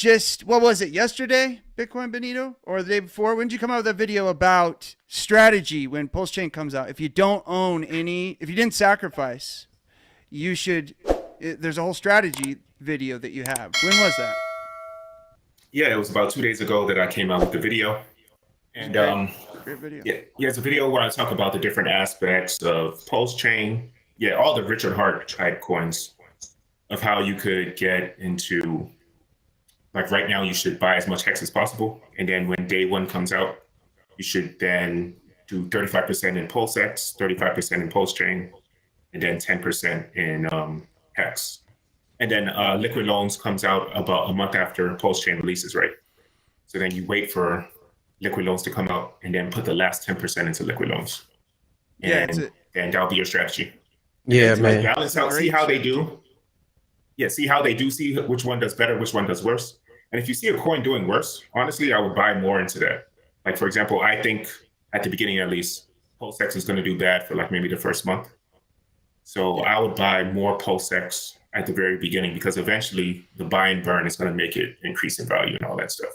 just, what was it, yesterday, Bitcoin Benito, or the day before? When did you come out with a video about strategy when Pulsechain comes out? If you don't own any, if you didn't sacrifice, you should, there's a whole strategy video that you have. When was that? Yeah, it was about 2 days ago that I came out with the video. And great video. Yeah, it's a video where I talk about the different aspects of Pulsechain. Yeah, all the Richard Hart type coins, of how you could get into, like right now, you should buy as much hex as possible. And then when day one comes out, you should then do 35% in PulseX, 35% in Pulsechain, and then 10% in hex. And then liquid loans comes out about a month after Pulsechain releases, right? So then you wait for liquid loans to come out and then put the last 10% into liquid loans. And then that'll be your strategy. Yeah, man. Like balance out, see how they do. Yeah, see how they do, see which one does better, which one does worse. And if you see a coin doing worse, honestly, I would buy more into that. Like, for example, I think at the beginning, at least, PulseX is going to do bad for like maybe the first month. So I would buy more PulseX at the very beginning, because eventually the buy and burn is going to make it increase in value and all that stuff.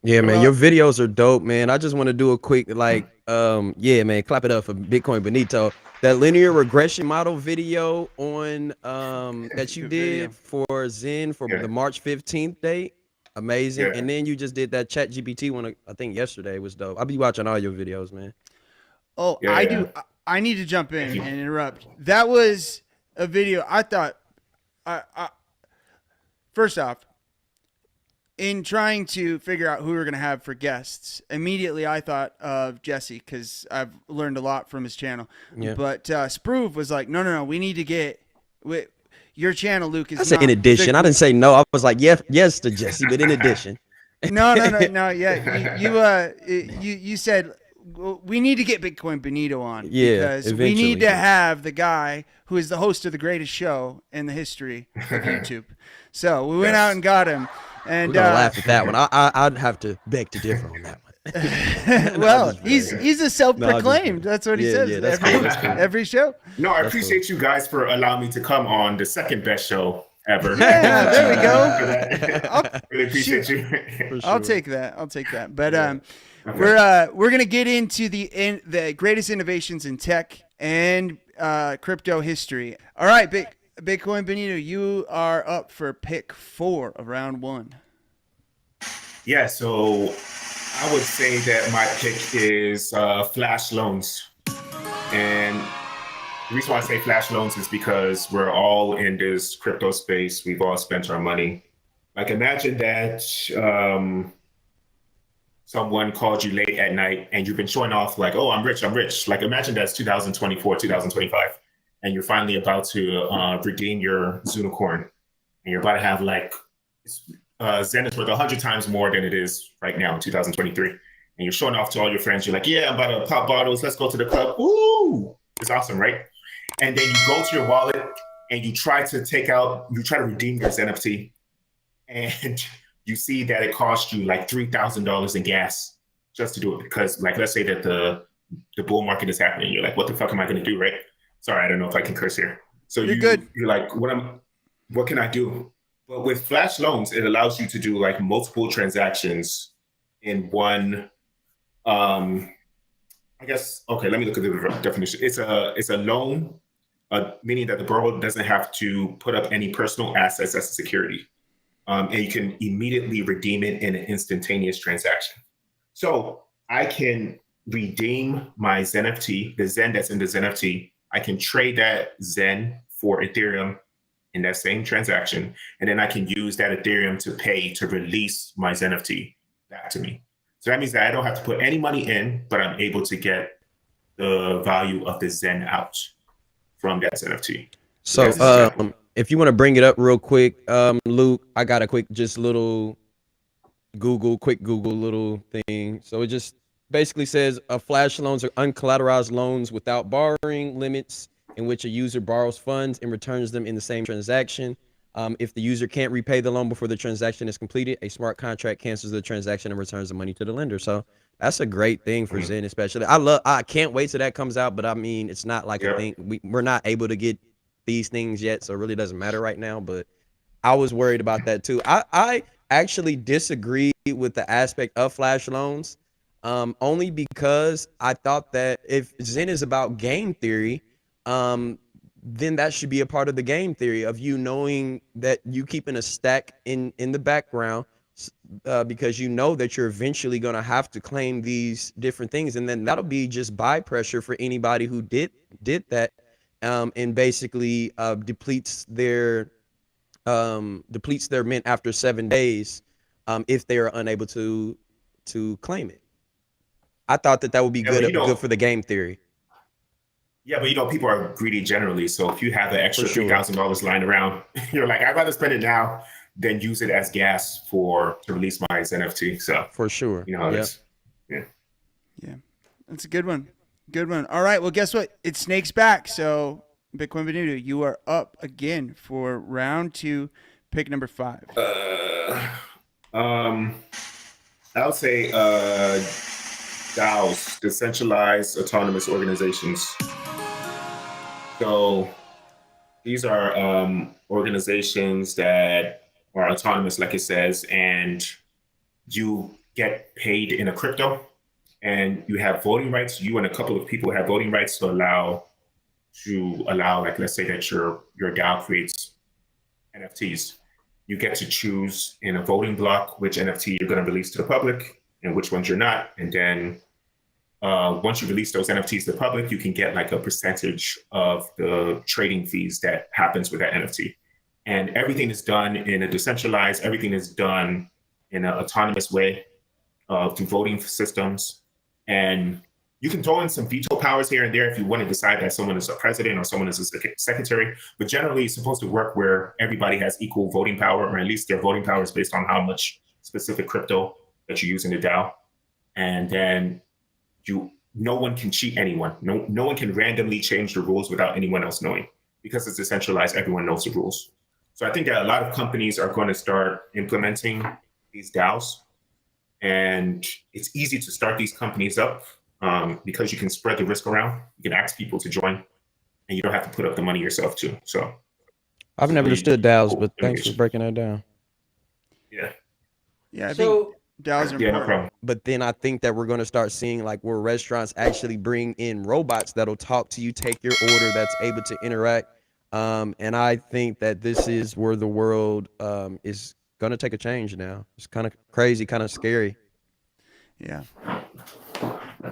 Yeah, man, your videos are dope, man. I just want to do a quick, like, yeah, man, clap it up for Bitcoin Benito. That linear regression model video on that you did for Xen for the March 15th date, amazing. And then you just did that ChatGPT one, I think yesterday, was dope. I'll be watching all your videos, man. Oh, I need to jump in and interrupt. That was a video I thought, first off, in trying to figure out who we were going to have for guests, immediately I thought of Jesse, because I've learned a lot from his channel. Yeah. But Sproove was like, no, we need to get your channel, Luke. I said in addition. I didn't say no. I was like, yes to Jesse, but in addition. No. Yeah, you said we need to get Bitcoin Benito on. Yeah, because we need to have the guy who is the host of the greatest show in the history of YouTube. So we went out and got him. And we're gonna laugh at that one. I'd have to beg to differ on that one. Well, he's a self-proclaimed. That's what he says every show. No, I appreciate you guys for allowing me to come on the second best show ever. Yeah, there we go. Really appreciate you. Sure. I'll take that. But we're gonna get into the greatest innovations in tech and crypto history. All right, Bitcoin Benito, you are up for pick 4 of round 1. Yeah, so I would say that my pick is flash loans. And the reason why I say flash loans is because we're all in this crypto space. We've all spent our money. Like, imagine that someone called you late at night and you've been showing off like, oh, I'm rich. Like, imagine that's 2024, 2025. And you're finally about to redeem your 𝘰𝘰𝘯𝘦, and you're about to have like Xen is worth 100 times more than it is right now in 2023. And you're showing off to all your friends. You're like, yeah, I'm about to pop bottles. Let's go to the club. Ooh, it's awesome, right? And then you go to your wallet and you try to redeem your NFT, and you see that it cost you like $3,000 in gas just to do it, because, like, let's say that the bull market is happening. You're like, what the fuck am I going to do, right? Sorry, I don't know if I can curse here. So you're good. You're like, what can I do? But with flash loans, it allows you to do like multiple transactions in one. I guess, okay, let me look at the definition. It's a loan, meaning that the borrower doesn't have to put up any personal assets as a security. And you can immediately redeem it in an instantaneous transaction. So I can redeem my ZenFT, the Xen that's in the ZenFT. I can trade that Xen for Ethereum in that same transaction, and then I can use that Ethereum to pay to release my ZenFT back to me. So that means that I don't have to put any money in, but I'm able to get the value of the Xen out from that ZenFT. So if you want to bring it up real quick, Luke, I got a quick little Google little thing. So it just basically says flash loans are uncollateralized loans without borrowing limits, in which a user borrows funds and returns them in the same transaction. If the user can't repay the loan before the transaction is completed, a smart contract cancels the transaction and returns the money to the lender. So that's a great thing for Xen, especially. I can't wait till that comes out, but I mean, it's not like a thing. We're not able to get these things yet, so it really doesn't matter right now. But I was worried about that too. I actually disagree with the aspect of flash loans, only because I thought that if Zen is about game theory, then that should be a part of the game theory of you knowing that you keeping a stack in the background, because you know that you're eventually going to have to claim these different things, and then that'll be just buy pressure for anybody who did that, and basically depletes their mint after 7 days, if they are unable to claim it. I thought that would be good for the game theory. Yeah, but people are greedy generally. So if you have an extra sure. $3,000 lying around, you're like, I'd rather spend it now than use it as gas to release my NFT. So for sure, you know how it is. Yeah, that's a good one. Good one. All right. Well, guess what? It snakes back. So Bitcoin Benito, you are up again for round 2, pick number 5. I would say DAOs, Decentralized Autonomous Organizations. So these are organizations that are autonomous, like it says, and you get paid in a crypto, and you have voting rights. You and a couple of people have voting rights to allow, like, let's say that your DAO creates NFTs. You get to choose in a voting block which NFT you're going to release to the public and which ones you're not. And then once you release those NFTs to the public, you can get like a percentage of the trading fees that happens with that NFT. And everything is done in a decentralized, everything is done in an autonomous way through voting systems. And you can throw in some veto powers here and there if you want to decide that someone is a president or someone is a secretary. But generally, it's supposed to work where everybody has equal voting power, or at least their voting power is based on how much specific crypto that you use in the DAO. And then no one can cheat anyone. No one can randomly change the rules without anyone else knowing. Because it's decentralized, everyone knows the rules. So I think that a lot of companies are going to start implementing these DAOs. And it's easy to start these companies up because you can spread the risk around. You can ask people to join, and you don't have to put up the money yourself too. So I've never understood DAOs, but thanks for breaking that down. Yeah. Yeah, I think DAOs are no important. problem. But then I think that we're going to start seeing like where restaurants actually bring in robots that'll talk to you, take your order, that's able to interact. And I think that this is where the world is going to take a change now. It's kind of crazy, kind of scary. Yeah.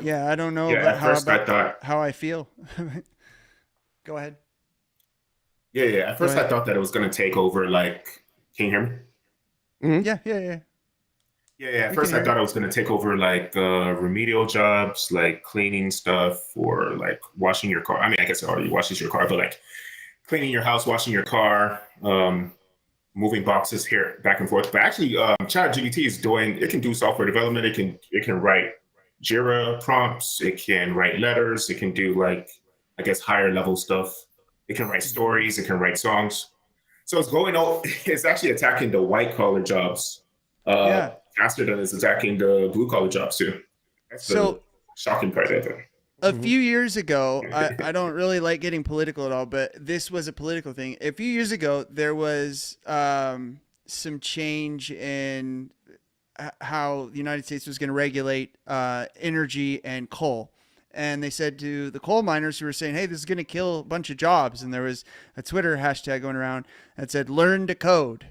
Yeah, I don't know Yeah, about how I feel. Go ahead. Yeah. At first, I thought that it was going to take over, like, can you hear me? Mm-hmm. Yeah. Yeah. At first, I thought it was going to take over, like, remedial jobs, like cleaning stuff, or like washing your car. I mean, I guess it already washes your car, but like cleaning your house, washing your car, moving boxes here back and forth. But actually, ChatGPT it can do software development. It can write Jira prompts. It can write letters. It can do, like, I guess, higher level stuff. It can write stories. It can write songs. So it's actually attacking the white collar jobs faster than it's attacking the blue collar jobs too. That's the shocking part of it. A few years ago, I don't really like getting political at all, but this was a political thing. A few years ago, there was some change in how the United States was going to regulate energy and coal. And they said to the coal miners who were saying, hey, this is going to kill a bunch of jobs. And there was a Twitter hashtag going around that said, learn to code.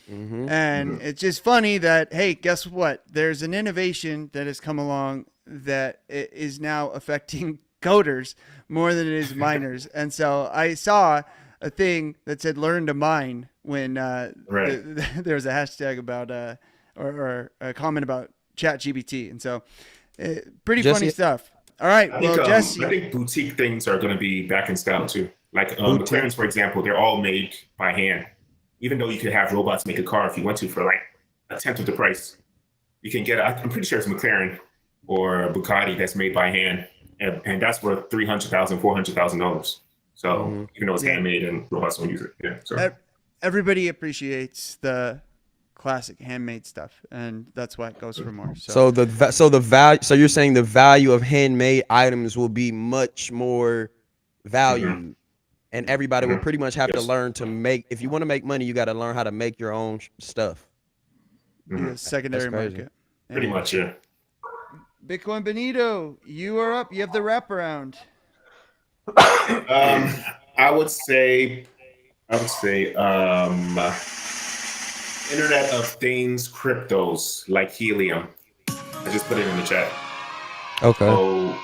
And it's just funny that, hey, guess what? There's an innovation that has come along that is now affecting coders more than it is miners. And so I saw a thing that said learn to mine when there was a hashtag about or a comment about ChatGPT. And so pretty funny stuff. All right. Jesse. I think boutique things are going to be back in style too. Like McLarens, for example, they're all made by hand. Even though you could have robots make a car if you want to for like a tenth of the price, you can get, I'm pretty sure it's McLaren or Bugatti that's made by hand. And that's worth $300,000, $400,000. So even though it's handmade and robots don't use it. Yeah. So everybody appreciates the classic handmade stuff, and that's why it goes for more. So the value. So you're saying the value of handmade items will be much more valued, and everybody will pretty much have to learn to make. If you want to make money, you got to learn how to make your own stuff. the secondary That's crazy. market. Pretty Anyway. much, yeah. Bitcoin Benito, you are up. You have the wraparound. I would say, Internet of Things cryptos like Helium. I just put it in the chat. Okay. So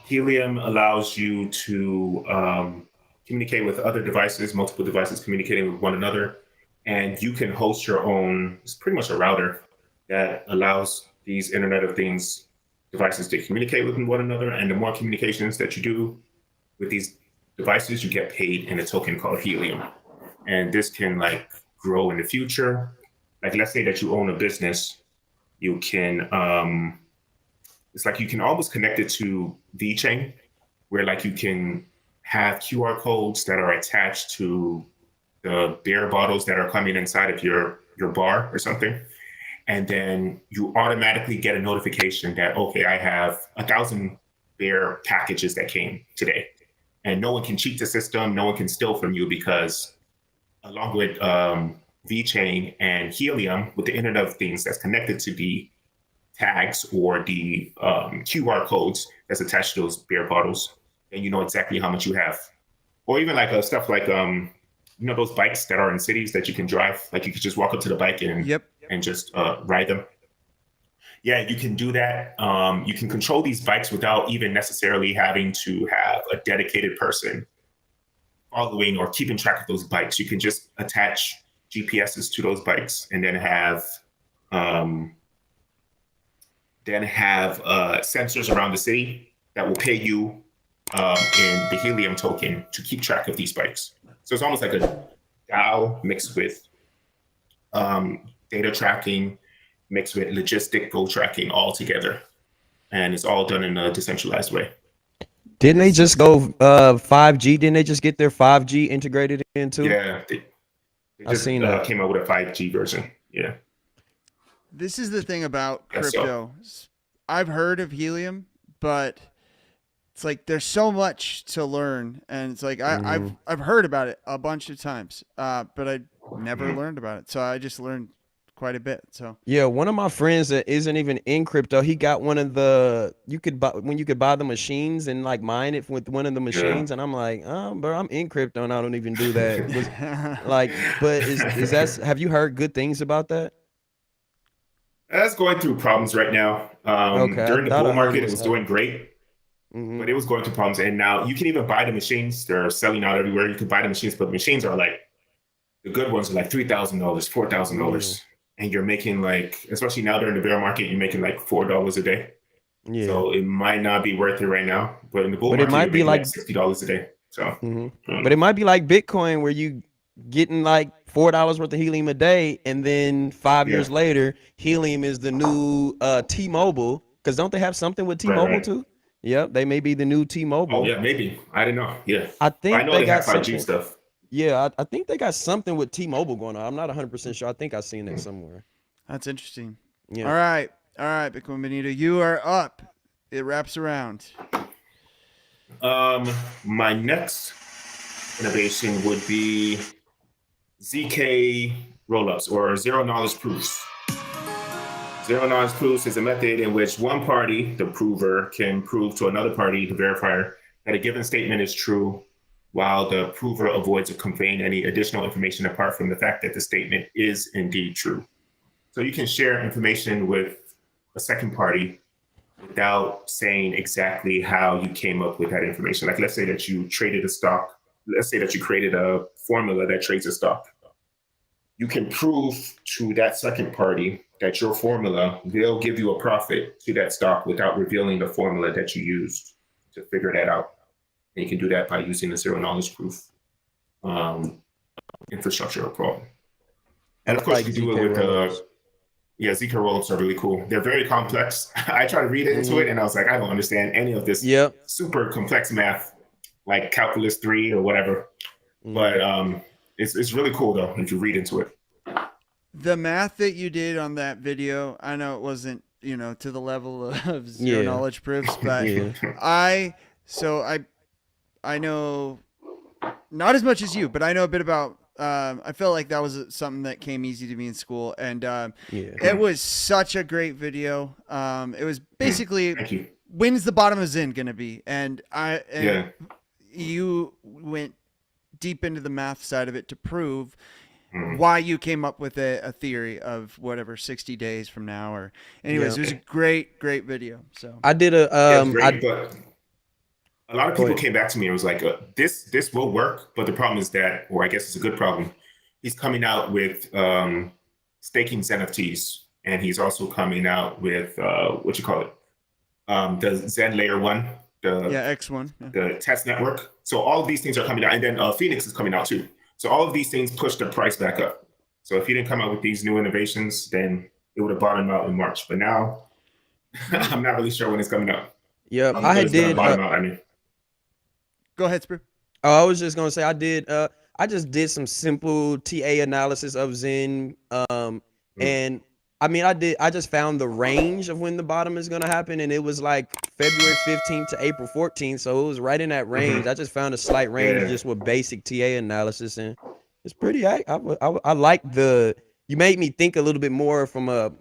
Helium allows you to communicate with other devices, multiple devices communicating with one another, and you can host your own. It's pretty much a router that allows these Internet of Things devices to communicate with one another. And the more communications that you do with these devices, you get paid in a token called Helium. And this can like grow in the future. Like, let's say that you own a business, you can, it's like you can almost connect it to 𝘰𝘰𝘯𝘦, where like you can have QR codes that are attached to the beer bottles that are coming inside of your bar or something. And then you automatically get a notification that, okay, I have 1,000 beer packages that came today. And no one can cheat the system. No one can steal from you because along with 𝘰𝘰𝘯𝘦 and Helium, with the Internet of Things that's connected to the tags or the QR codes that's attached to those beer bottles, and you know exactly how much you have. Or even like stuff like, you know, those bikes that are in cities that you can drive, like you could just walk up to the bike and and just ride them. Yeah, you can do that. You can control these bikes without even necessarily having to have a dedicated person following or keeping track of those bikes. You can just attach GPSs to those bikes and then have sensors around the city that will pay you in the Helium token to keep track of these bikes. So it's almost like a DAO mixed with data tracking, mixed with logistic goal tracking all together. And it's all done in a decentralized way. Didn't they just go 5G? Didn't they just get their 5G integrated into? Yeah, they just seen that. came out with a 5G version. Yeah. This is the thing about Guess so. crypto. I've heard of Helium, but it's like there's so much to learn, and it's like I've heard about it a bunch of times, but I never learned about it. So I just learned quite a bit. So Yeah, one of my friends that isn't even in crypto, he got one of the you could buy the machines and like mine it with one of the machines, and I'm like, oh, bro, I'm in crypto and I don't even do that. Like, but is that? Have you heard good things about that? That's going through problems right now. Okay, During the I thought bull I heard market, it it was was doing great, but it was going through problems. And now you can even buy the machines. They're selling out everywhere. You can buy the machines, but the machines are like, the good ones are like $3,000, $4,000. And you're making like, especially now during the bear market, you're making like $4 a day. Yeah. So it might not be worth it right now. But in the bull But market, it might you're be making like $60 a day. So, but it might be like Bitcoin where you getting like $4 worth of helium a day, and then 5 years later, helium is the new T-Mobile. Because don't they have something with T-Mobile too? Yep, they may be the new T-Mobile. Oh yeah, maybe. I didn't know. Yeah, I think I know they they got have 5G something. stuff. Yeah, I think they got something with T-Mobile going on. I'm not 100% sure. I think I've seen that somewhere. that's interesting. Yeah. All right, Bitcoin Benito, you are up. It wraps around. My next innovation would be ZK rollups or zero knowledge proofs. Zero knowledge proofs is a method in which one party, the prover, can prove to another party, the verifier, that a given statement is true, while the prover avoids conveying any additional information apart from the fact that the statement is indeed true. So you can share information with a second party without saying exactly how you came up with that information. Like, let's say that you traded a stock. Let's say that you created a formula that trades a stock. You can prove to that second party that your formula will give you a profit to that stock without revealing the formula that you used to figure that out. And you can do that by using the zero knowledge proof infrastructure or problem. And of course, like you do it with ZK rollups are really cool. They're very complex. I tried to read into it and I was like, I don't understand any of this super complex math, like calculus 3 or whatever. But it's really cool though if you read into it. The math that you did on that video, I know it wasn't, to the level of zero knowledge proofs, but I know not as much as you, but I know a bit about I felt like that was something that came easy to me in school, and Yeah. it was such a great video. It was basically Thank you. when's the bottom of Xen gonna be, and Yeah. you went deep into the math side of it to prove Mhm. why you came up with a theory of whatever 60 days from now, or anyways, Yeah. it was a great video. So I did a Yeah, it's great, but a lot of Go people ahead. came back to me and was like, this will work, but the problem is that, or I guess it's a good problem. He's coming out with staking NFTs, and he's also coming out with what you call it, the Xen Layer 1, the X1. Yeah. the test network. So all of these things are coming out, and then Phoenix is coming out too. So all of these things push the price back up. So if he didn't come out with these new innovations, then it would have bottomed out in March. But now, I'm not really sure when it's coming out. yeah, But I it's gonna did. bottom out. I mean, Go ahead, Sprue. Oh, I was just gonna say I did. I just did some simple TA analysis of Xen. And I mean, I just found the range of when the bottom is gonna happen, and it was like February 15th to April 14th, so it was right in that range. I just found a slight range Yeah. just with basic TA analysis, and it's pretty. I like the. You made me think a little bit more from a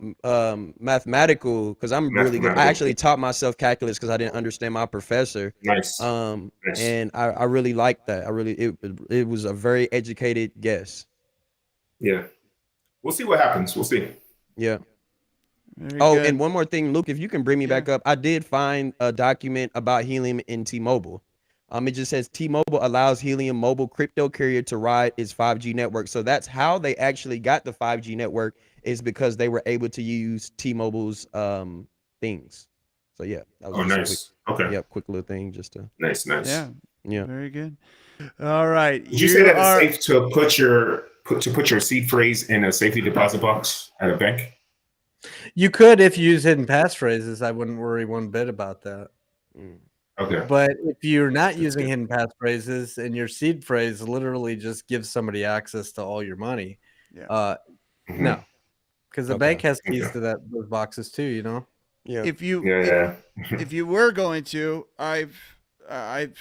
mathematical, because I'm really good. I Mathematical. actually taught myself calculus because I didn't understand my professor. nice. Nice. And I really liked that. It was a very educated guess. Yeah. We'll see what happens. We'll see. Yeah. Very Oh, good. and one more thing, Luke, if you can bring me back up, I did find a document about helium in T-Mobile. It just says T-Mobile allows Helium mobile crypto carrier to ride its 5G network. So that's how they actually got the 5G network, is because they were able to use T-Mobile's things. So yeah, that was Oh, just a nice. Okay. quick little thing just to Nice. Yeah. Very good. All right. Would you say that it's safe to put your seed phrase in a safety deposit box at a bank? You could if you use hidden passphrases. I wouldn't worry one bit about that. Okay. But if you're not using hidden passphrases and your seed phrase literally just gives somebody access to all your money, Mhm. no, because the Okay. bank has keys Okay. to those boxes too. You know. yeah. If you Yeah. if you were going to, I've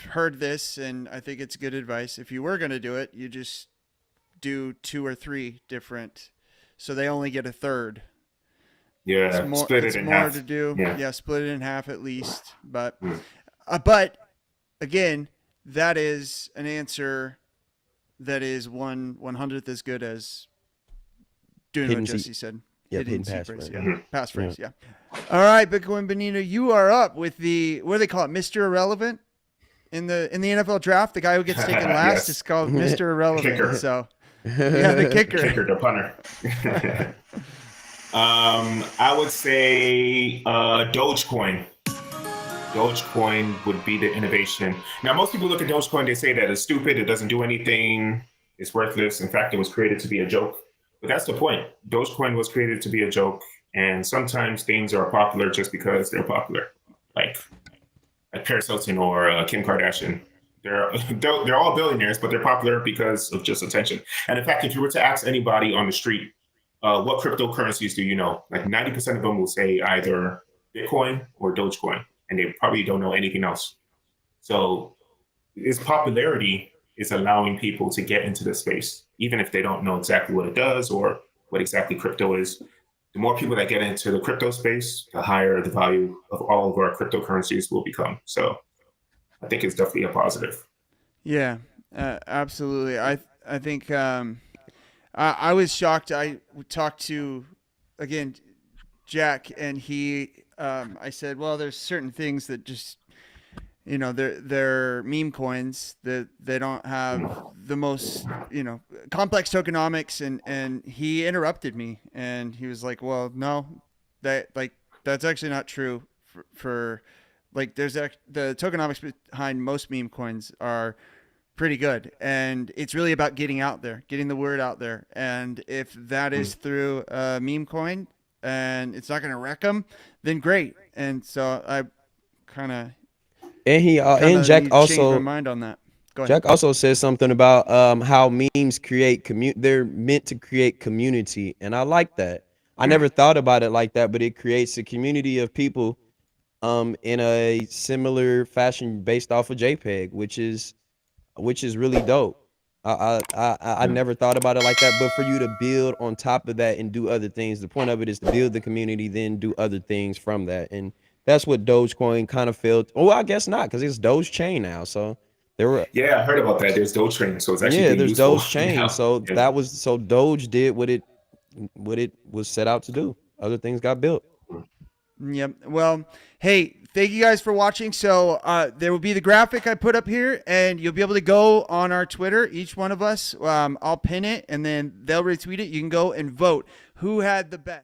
heard this, and I think it's good advice. If you were going to do it, you just do 2 or 3 different, so they only get a third. Yeah. It's more, Split it's it in more half. to do. Yeah. Yeah, split it in half at least. But Mm. but again, that is an answer that is 1/100th as good as doing Hidden what seed- Jesse said. hidden seed passphrase. phrase, yeah. Mhm. Passphrase, yeah. All right, Bitcoin Benito, you are up with the, what do they call it, Mr. Irrelevant in the NFL draft. The guy who gets taken last Yes. is called Mr. Irrelevant. Kicker. So yeah, the kicker. Kicker, the punter. I would say Dogecoin. Dogecoin would be the innovation. Now, most people look at Dogecoin, they say that it's stupid, it doesn't do anything, it's worthless. In fact, it was created to be a joke. But that's the point. Dogecoin was created to be a joke, and sometimes things are popular just because they're popular, like Paris Hilton or Kim Kardashian. They're all billionaires, but they're popular because of just attention. And in fact, if you were to ask anybody on the street, what cryptocurrencies do you know? Like 90% of them will say either Bitcoin or Dogecoin, and they probably don't know anything else. So its popularity is allowing people to get into the space, even if they don't know exactly what it does or what exactly crypto is. The more people that get into the crypto space, the higher the value of all of our cryptocurrencies will become. So I think it's definitely a positive. Yeah, absolutely. I think I was shocked. I talked to, again, Jack, and I said, well, there's certain things that just, they're meme coins, that they don't have the most, complex tokenomics, and he interrupted me, and he was like, well, no, that's actually not true for there's the tokenomics behind most meme coins are pretty good, and it's really about getting the word out there. And if that is through a meme coin and it's not going to wreck them, then great. And so I kind of And Jack changed also my mind on that. Go ahead. Jack also says something about how memes create they're meant to create community, and I like that. I never thought about it like that, but it creates a community of people in a similar fashion based off of JPEG, which is really dope. I never thought about it like that. But for you to build on top of that and do other things, the point of it is to build the community, then do other things from that. And that's what Dogecoin kind of failed. Oh, I guess not, because it's Dogechain now. So there were Yeah, I heard about that. There's Dogechain, so it's actually being there's useful Dogechain. now. So Yeah. that was Doge did what it was set out to do. Other things got built. Yep. Well, hey, thank you guys for watching. So there will be the graphic I put up here, and you'll be able to go on our Twitter, each one of us. I'll pin it, and then they'll retweet it. You can go and vote who had the best.